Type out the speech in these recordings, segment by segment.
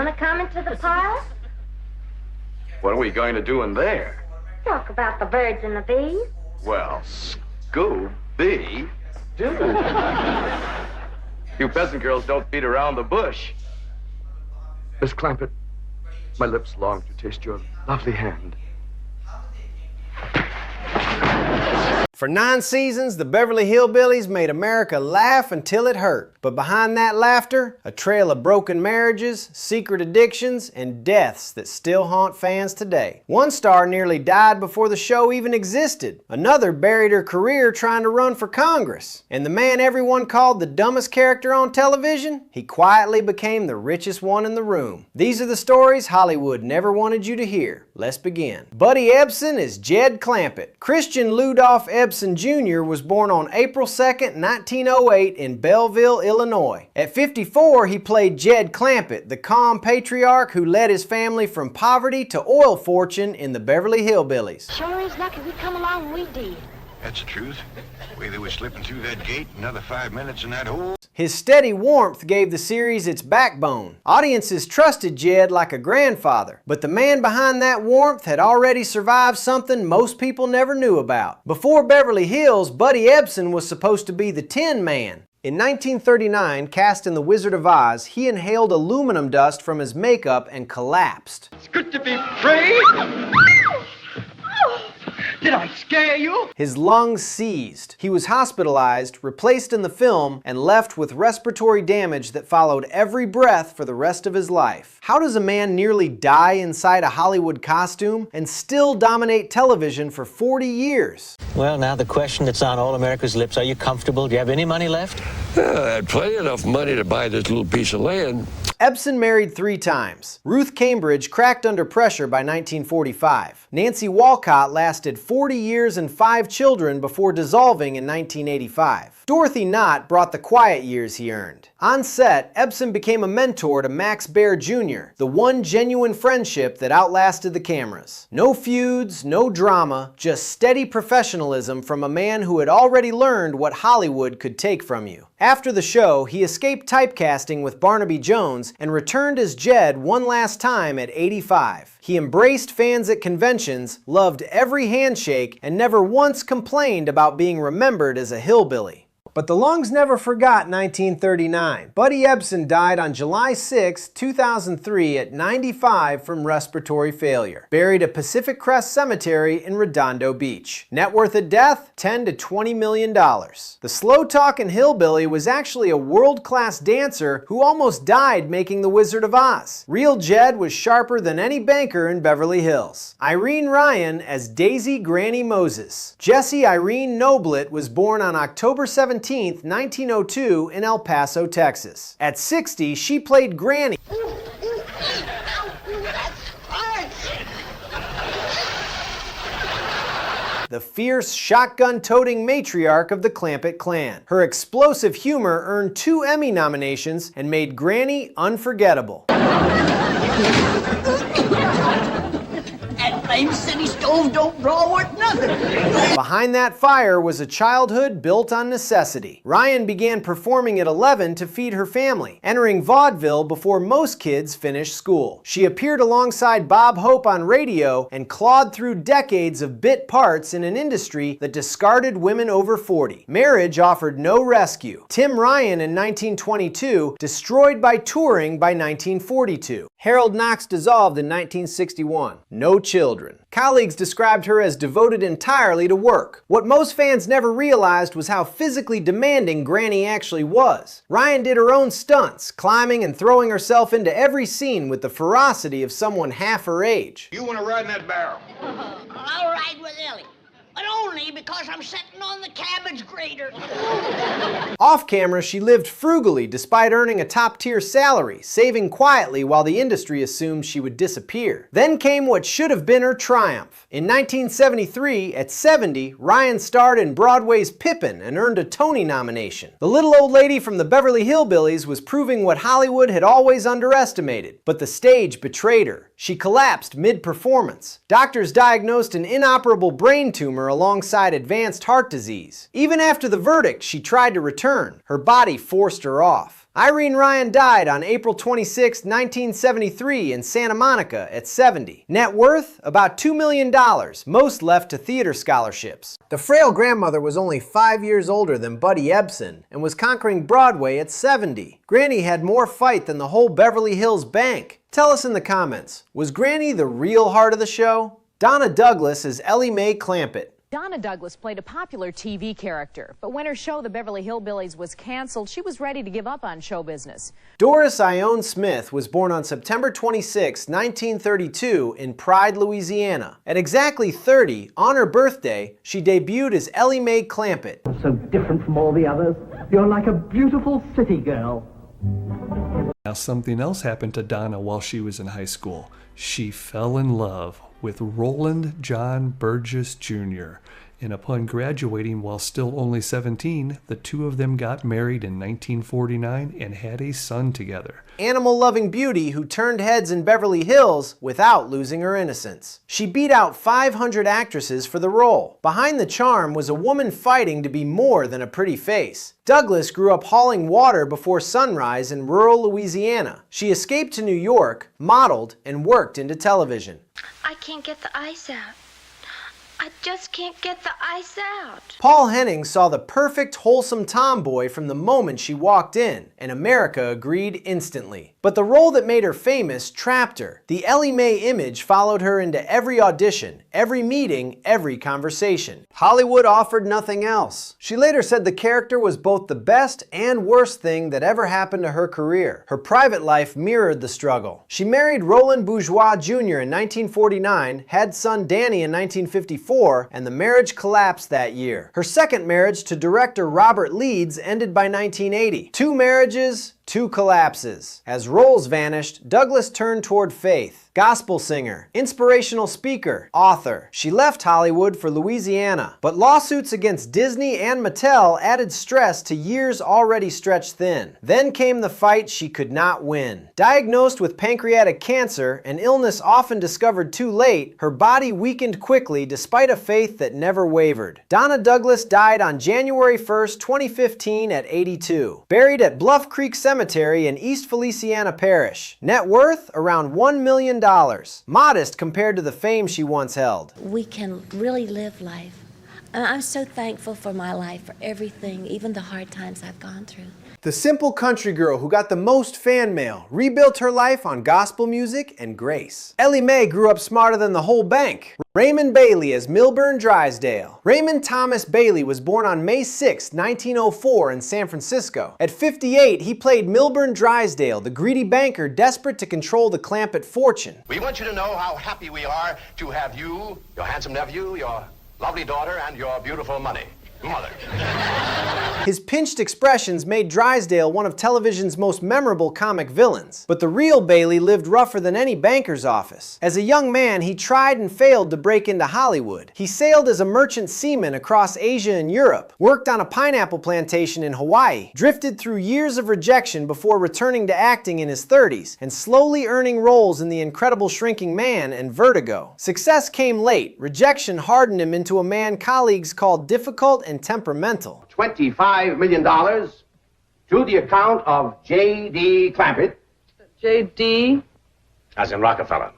Wanna come into the parlor? What are we going to do in there? Talk about the birds and the bees. Well, Scooby Doo. You peasant girls don't beat around the bush. Miss Clampett, my lips long to taste your lovely hand. For 9 seasons, the Beverly Hillbillies made America laugh until it hurt. But behind that laughter, a trail of broken marriages, secret addictions, and deaths that still haunt fans today. One star nearly died before the show even existed. Another buried her career trying to run for Congress. And the man everyone called the dumbest character on television, he quietly became the richest one in the room. These are the stories Hollywood never wanted you to hear. Let's begin. Buddy Ebsen is Jed Clampett. Christian Ludolph Ebsen Jr. was born on April 2nd, 1908 in Belleville, Illinois. At 54, he played Jed Clampett, the calm patriarch who led his family from poverty to oil fortune in the Beverly Hillbillies. Sure is lucky we come along when we did. That's the truth. The way they were slipping through that gate, another 5 minutes in that hole. His steady warmth gave the series its backbone. Audiences trusted Jed like a grandfather, but the man behind that warmth had already survived something most people never knew about. Before Beverly Hills, Buddy Ebsen was supposed to be the Tin Man. In 1939, cast in The Wizard of Oz, he inhaled aluminum dust from his makeup and collapsed. It's good to be free! Did I scare you? His lungs seized. He was hospitalized, replaced in the film, and left with respiratory damage that followed every breath for the rest of his life. How does a man nearly die inside a Hollywood costume and still dominate television for 40 years? Well, now the question that's on all America's lips, are you comfortable? Do you have any money left? I had plenty enough money to buy this little piece of land. Ebsen married 3 times. Ruth Cambridge cracked under pressure by 1945. Nancy Walcott lasted 40 years and 5 children before dissolving in 1985. Dorothy Knott brought the quiet years he earned. On set, Ebsen became a mentor to Max Baer Jr., the one genuine friendship that outlasted the cameras. No feuds, no drama, just steady professionalism from a man who had already learned what Hollywood could take from you. After the show, he escaped typecasting with Barnaby Jones and returned as Jed one last time at 85. He embraced fans at conventions, loved every handshake, and never once complained about being remembered as a hillbilly. But the lungs never forgot 1939. Buddy Ebsen died on July 6, 2003 at 95 from respiratory failure. Buried at Pacific Crest Cemetery in Redondo Beach. Net worth at death, $10 to $20 million. The slow-talking hillbilly was actually a world-class dancer who almost died making The Wizard of Oz. Real Jed was sharper than any banker in Beverly Hills. Irene Ryan as Daisy Granny Moses. Jessie Irene Noblet was born on October 17, 1902 in El Paso, Texas. At 60, she played Granny. The fierce, shotgun-toting matriarch of the Clampett clan. Her explosive humor earned 2 Emmy nominations and made Granny unforgettable. That flame city stove don't draw worth nothing. Behind that fire was a childhood built on necessity. Ryan began performing at 11 to feed her family, entering vaudeville before most kids finished school. She appeared alongside Bob Hope on radio and clawed through decades of bit parts in an industry that discarded women over 40. Marriage offered no rescue. Tim Ryan in 1922, destroyed by touring by 1942. Harold Knox dissolved in 1961. No children. Colleagues described her as devoted entirely to work. What most fans never realized was how physically demanding Granny actually was. Ryan did her own stunts, climbing and throwing herself into every scene with the ferocity of someone half her age. You want to ride in that barrel? I'll ride with Elly, but only because I'm sitting on the cabbage grater. Off camera, she lived frugally despite earning a top-tier salary, saving quietly while the industry assumed she would disappear. Then came what should have been her triumph. In 1973, at 70, Ryan starred in Broadway's Pippin and earned a Tony nomination. The little old lady from the Beverly Hillbillies was proving what Hollywood had always underestimated, but the stage betrayed her. She collapsed mid-performance. Doctors diagnosed an inoperable brain tumor alongside advanced heart disease. Even after the verdict, she tried to return. Her body forced her off. Irene Ryan died on April 26, 1973 in Santa Monica at 70. Net worth, about $2 million, most left to theater scholarships. The frail grandmother was only 5 years older than Buddy Ebsen and was conquering Broadway at 70. Granny had more fight than the whole Beverly Hills bank. Tell us in the comments, was Granny the real heart of the show? Donna Douglas is Elly May Clampett. Donna Douglas played a popular TV character, but when her show, The Beverly Hillbillies, was canceled, she was ready to give up on show business. Doris Ione Smith was born on September 26, 1932 in Pride, Louisiana. At exactly 30, on her birthday, she debuted as Elly May Clampett. So different from all the others. You're like a beautiful city girl. Now, something else happened to Donna while she was in high school. She fell in love with Roland John Burgess Jr. And upon graduating while still only 17, the two of them got married in 1949 and had a son together. Animal-loving beauty who turned heads in Beverly Hills without losing her innocence. She beat out 500 actresses for the role. Behind the charm was a woman fighting to be more than a pretty face. Douglas grew up hauling water before sunrise in rural Louisiana. She escaped to New York, modeled, and worked into television. I can't get the ice out. I just can't get the ice out. Paul Henning saw the perfect, wholesome tomboy from the moment she walked in, and America agreed instantly. But the role that made her famous trapped her. The Elly May image followed her into every audition, every meeting, every conversation. Hollywood offered nothing else. She later said the character was both the best and worst thing that ever happened to her career. Her private life mirrored the struggle. She married Roland Bourgeois Jr. in 1949, had son Danny in 1954, and the marriage collapsed that year. Her second marriage to director Robert Leeds ended by 1980. 2 marriages, 2 collapses. As roles vanished, Douglas turned toward faith. Gospel singer, inspirational speaker, author. She left Hollywood for Louisiana, but lawsuits against Disney and Mattel added stress to years already stretched thin. Then came the fight she could not win. Diagnosed with pancreatic cancer, an illness often discovered too late, her body weakened quickly despite a faith that never wavered. Donna Douglas died on January 1st, 2015 at 82. Buried at Bluff Creek Cemetery in East Feliciana Parish. Net worth around $1 million. Modest compared to the fame she once held. We can really live life. I'm so thankful for my life, for everything, even the hard times I've gone through. The simple country girl who got the most fan mail rebuilt her life on gospel music and grace. Elly May grew up smarter than the whole bank. Raymond Bailey as Milburn Drysdale. Raymond Thomas Bailey was born on May 6, 1904 in San Francisco. At 58, he played Milburn Drysdale, the greedy banker desperate to control the Clampett fortune. We want you to know how happy we are to have you, your handsome nephew, your lovely daughter, and your beautiful mother. His pinched expressions made Drysdale one of television's most memorable comic villains. But the real Bailey lived rougher than any banker's office. As a young man, he tried and failed to break into Hollywood. He sailed as a merchant seaman across Asia and Europe, worked on a pineapple plantation in Hawaii, drifted through years of rejection before returning to acting in his 30s, and slowly earning roles in The Incredible Shrinking Man and Vertigo. Success came late. Rejection hardened him into a man colleagues called difficult and temperamental. $25 million to the account of J.D. Clampett. J.D.? As in Rockefeller.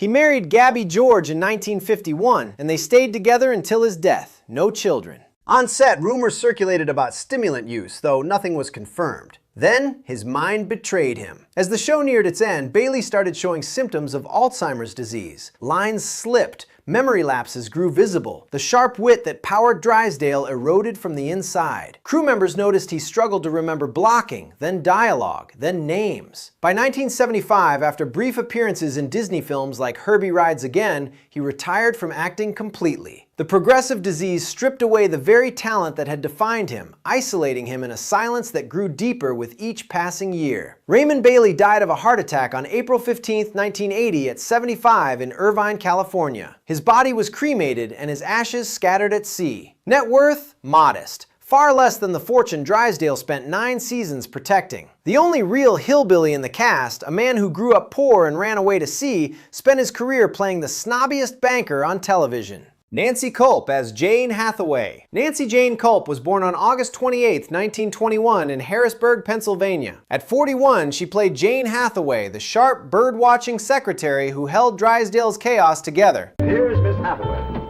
He married Gabby George in 1951, and they stayed together until his death. No children. On set, rumors circulated about stimulant use, though nothing was confirmed. Then, his mind betrayed him. As the show neared its end, Bailey started showing symptoms of Alzheimer's disease. Lines slipped, memory lapses grew visible. The sharp wit that powered Drysdale eroded from the inside. Crew members noticed he struggled to remember blocking, then dialogue, then names. By 1975, after brief appearances in Disney films like Herbie Rides Again, he retired from acting completely. The progressive disease stripped away the very talent that had defined him, isolating him in a silence that grew deeper with each passing year. Raymond Bailey died of a heart attack on April 15, 1980 at 75 in Irvine, California. His body was cremated and his ashes scattered at sea. Net worth? Modest. Far less than the fortune Drysdale spent 9 seasons protecting. The only real hillbilly in the cast, a man who grew up poor and ran away to sea, spent his career playing the snobbiest banker on television. Nancy Kulp as Jane Hathaway. Nancy Jane Kulp was born on August 28, 1921 in Harrisburg, Pennsylvania. At 41, she played Jane Hathaway, the sharp, bird-watching secretary who held Drysdale's chaos together. Here's Miss Hathaway.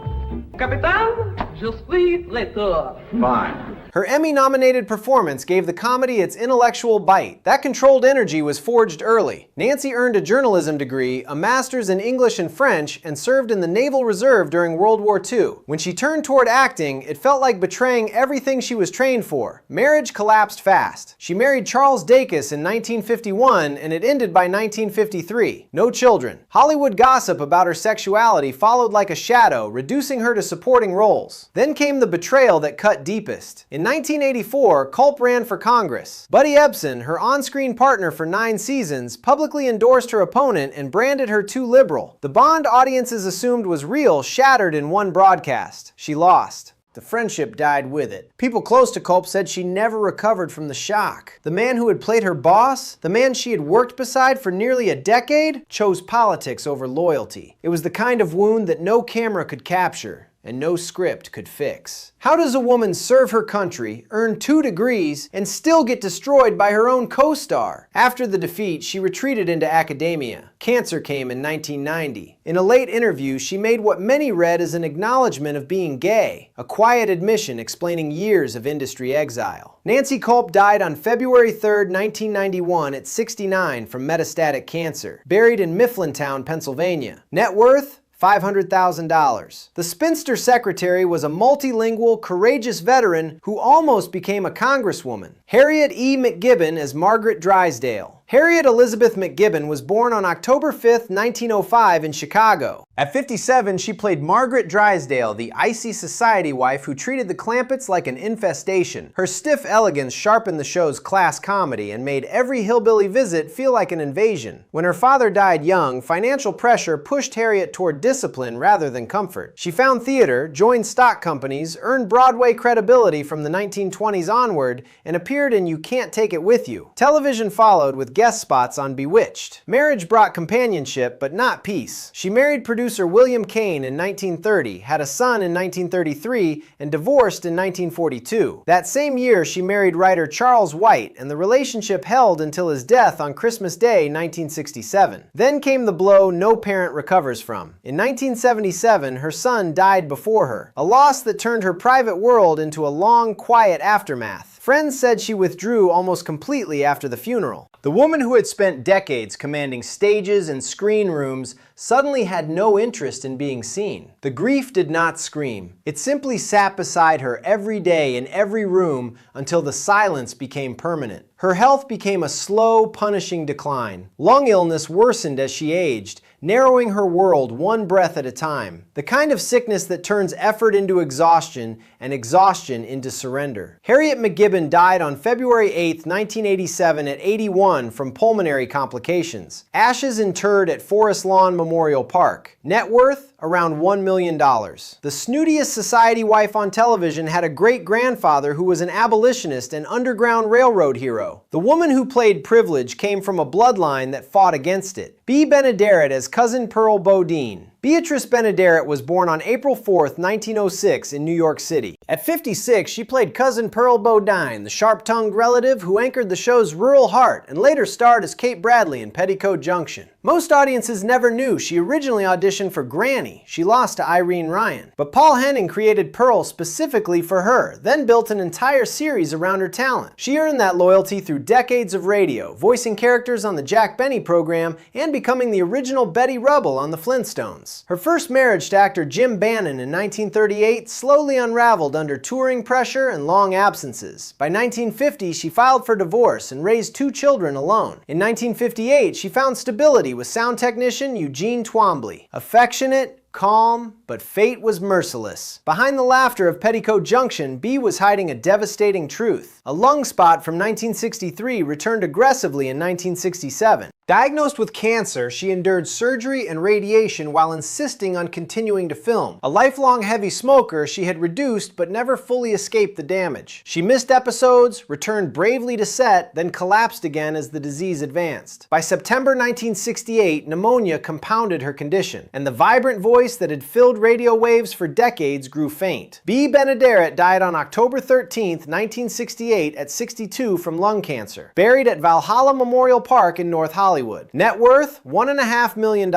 Capitaine, je suis retour. Fine. Her Emmy-nominated performance gave the comedy its intellectual bite. That controlled energy was forged early. Nancy earned a journalism degree, a master's in English and French, and served in the Naval Reserve during World War II. When she turned toward acting, it felt like betraying everything she was trained for. Marriage collapsed fast. She married Charles Dacus in 1951, and it ended by 1953. No children. Hollywood gossip about her sexuality followed like a shadow, reducing her to supporting roles. Then came the betrayal that cut deepest. In 1984, Kulp ran for Congress. Buddy Ebsen, her on-screen partner for 9 seasons, publicly endorsed her opponent and branded her too liberal. The bond audiences assumed was real shattered in one broadcast. She lost. The friendship died with it. People close to Kulp said she never recovered from the shock. The man who had played her boss, the man she had worked beside for nearly a decade, chose politics over loyalty. It was the kind of wound that no camera could capture and no script could fix. How does a woman serve her country, earn 2 degrees, and still get destroyed by her own co-star? After the defeat, she retreated into academia. Cancer came in 1990. In a late interview, she made what many read as an acknowledgement of being gay, a quiet admission explaining years of industry exile. Nancy Kulp died on February 3, 1991 at 69 from metastatic cancer, buried in Mifflintown, Pennsylvania. Net worth? $500,000. The spinster secretary was a multilingual, courageous veteran who almost became a congresswoman. Harriet E. McGibbon as Margaret Drysdale. Harriet Elizabeth McGibbon was born on October 5, 1905 in Chicago. At 57, she played Margaret Drysdale, the icy society wife who treated the Clampetts like an infestation. Her stiff elegance sharpened the show's class comedy and made every hillbilly visit feel like an invasion. When her father died young, financial pressure pushed Harriet toward discipline rather than comfort. She found theater, joined stock companies, earned Broadway credibility from the 1920s onward, and appeared in You Can't Take It With You. Television followed with guest spots on Bewitched. Marriage brought companionship, but not peace. She married producer William Kane in 1930, had a son in 1933, and divorced in 1942. That same year, she married writer Charles White, and the relationship held until his death on Christmas Day, 1967. Then came the blow no parent recovers from. In 1977, her son died before her, a loss that turned her private world into a long, quiet aftermath. Friends said she withdrew almost completely after the funeral. The woman who had spent decades commanding stages and screen rooms suddenly had no interest in being seen. The grief did not scream. It simply sat beside her every day in every room until the silence became permanent. Her health became a slow, punishing decline. Lung illness worsened as she aged, narrowing her world one breath at a time. The kind of sickness that turns effort into exhaustion and exhaustion into surrender. Harriet McGibbon died on February 8, 1987 at 81 from pulmonary complications. Ashes interred at Forest Lawn Memorial Park. Net worth? Around $1 million. The snootiest society wife on television had a great-grandfather who was an abolitionist and Underground Railroad hero. The woman who played privilege came from a bloodline that fought against it. B. Benaderet as Cousin Pearl Bodine. Beatrice Benaderet was born on April 4, 1906 in New York City. At 56, she played Cousin Pearl Bodine, the sharp-tongued relative who anchored the show's Rural Heart and later starred as Kate Bradley in Petticoat Junction. Most audiences never knew she originally auditioned for Granny. She lost to Irene Ryan. But Paul Henning created Pearl specifically for her, then built an entire series around her talent. She earned that loyalty through decades of radio, voicing characters on the Jack Benny program and becoming the original Betty Rubble on the Flintstones. Her first marriage to actor Jim Bannon in 1938 slowly unraveled under touring pressure and long absences. By 1950, she filed for divorce and raised 2 children alone. In 1958, she found stability with sound technician Eugene Twombly. Affectionate, calm, but fate was merciless. Behind the laughter of Petticoat Junction, B was hiding a devastating truth. A lung spot from 1963 returned aggressively in 1967. Diagnosed with cancer, she endured surgery and radiation while insisting on continuing to film. A lifelong heavy smoker, she had reduced but never fully escaped the damage. She missed episodes, returned bravely to set, then collapsed again as the disease advanced. By September 1968, pneumonia compounded her condition, and the vibrant voice that had filled radio waves for decades grew faint. Bea Benaderet died on October 13, 1968 at 62 from lung cancer, buried at Valhalla Memorial Park in North Hollywood. Net worth, $1.5 million.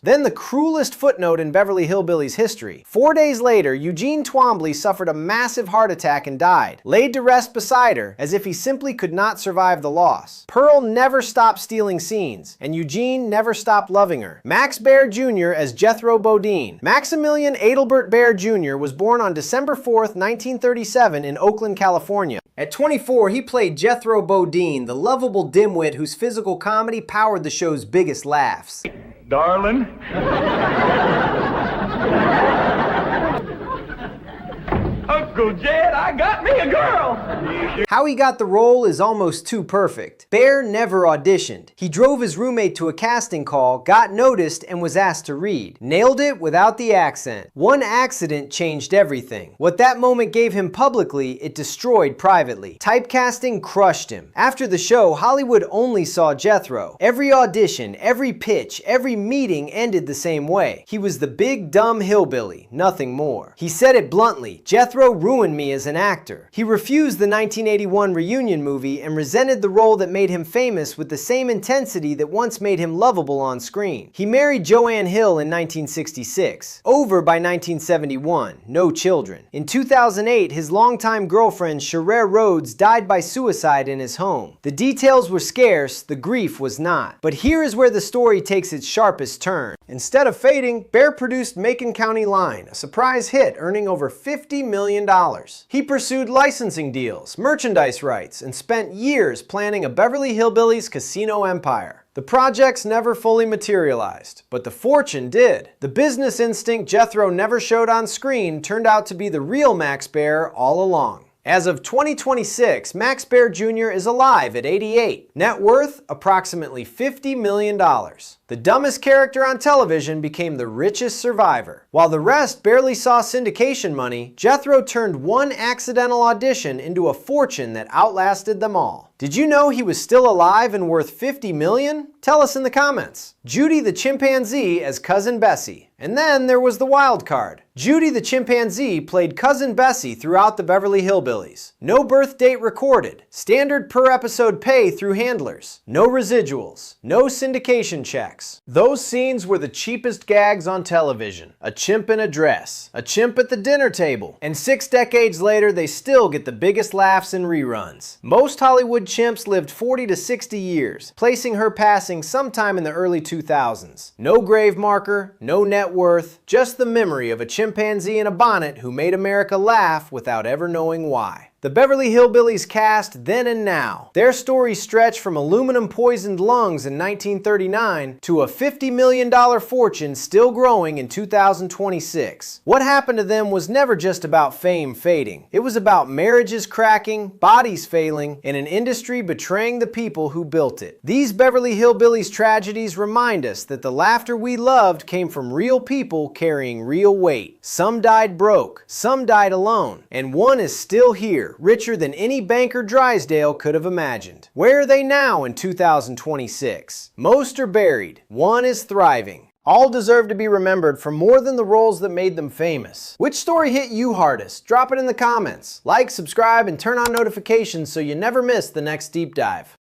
Then the cruelest footnote in Beverly Hillbillies history. 4 days later, Eugene Twombly suffered a massive heart attack and died, laid to rest beside her, as if he simply could not survive the loss. Pearl never stopped stealing scenes, and Eugene never stopped loving her. Max Baer Jr. as Jethro Bodine. Maximilian Adelbert Baer Jr. was born on December 4th, 1937 in Oakland, California. At 24, he played Jethro Bodine, the lovable dimwit whose physical comedy powered the show's biggest laughs. Darling. Uncle Jed, I got me a girl! How he got the role is almost too perfect. Baer never auditioned. He drove his roommate to a casting call, got noticed, and was asked to read. Nailed it without the accent. One accident changed everything. What that moment gave him publicly, it destroyed privately. Typecasting crushed him. After the show, Hollywood only saw Jethro. Every audition, every pitch, every meeting ended the same way. He was the big dumb hillbilly, nothing more. He said it bluntly, Jethro ruined me as an actor. He refused the 1981 reunion movie and resented the role that made him famous with the same intensity that once made him lovable on screen. He married Joanne Hill in 1966. Over by 1971, no children. In 2008, his longtime girlfriend Sherere Rhodes died by suicide in his home. The details were scarce, the grief was not. But here is where the story takes its sharpest turn. Instead of fading, Baer produced Macon County Line, a surprise hit earning over $50 million. He pursued licensing deals, merchandise rights, and spent years planning a Beverly Hillbillies casino empire. The projects never fully materialized, but the fortune did. The business instinct Jethro never showed on screen turned out to be the real Max Baer all along. As of 2026, Max Baer Jr. is alive at 88. Net worth, approximately $50 million. The dumbest character on television became the richest survivor. While the rest barely saw syndication money, Jethro turned one accidental audition into a fortune that outlasted them all. Did you know he was still alive and worth $50 million? Tell us in the comments. Judy the chimpanzee as Cousin Bessie. And then there was the wild card. Judy the chimpanzee played Cousin Bessie throughout the Beverly Hillbillies. No birth date recorded. Standard per episode pay through handlers. No residuals. No syndication checks. Those scenes were the cheapest gags on television. A chimp in a dress. A chimp at the dinner table. And 6 decades later, they still get the biggest laughs in reruns. Most Hollywood chimps lived 40 to 60 years, placing her passing sometime in the early 2000s. No grave marker, no net worth, just the memory of a chimpanzee in a bonnet who made America laugh without ever knowing why. The Beverly Hillbillies cast then and now. Their stories stretch from aluminum-poisoned lungs in 1939 to a $50 million fortune still growing in 2026. What happened to them was never just about fame fading. It was about marriages cracking, bodies failing, and an industry betraying the people who built it. These Beverly Hillbillies tragedies remind us that the laughter we loved came from real people carrying real weight. Some died broke, some died alone, and one is still here, richer than any banker Drysdale could have imagined. Where are they now in 2026? Most are buried. One is thriving. All deserve to be remembered for more than the roles that made them famous. Which story hit you hardest? Drop it in the comments. Like, subscribe, and turn on notifications so you never miss the next deep dive.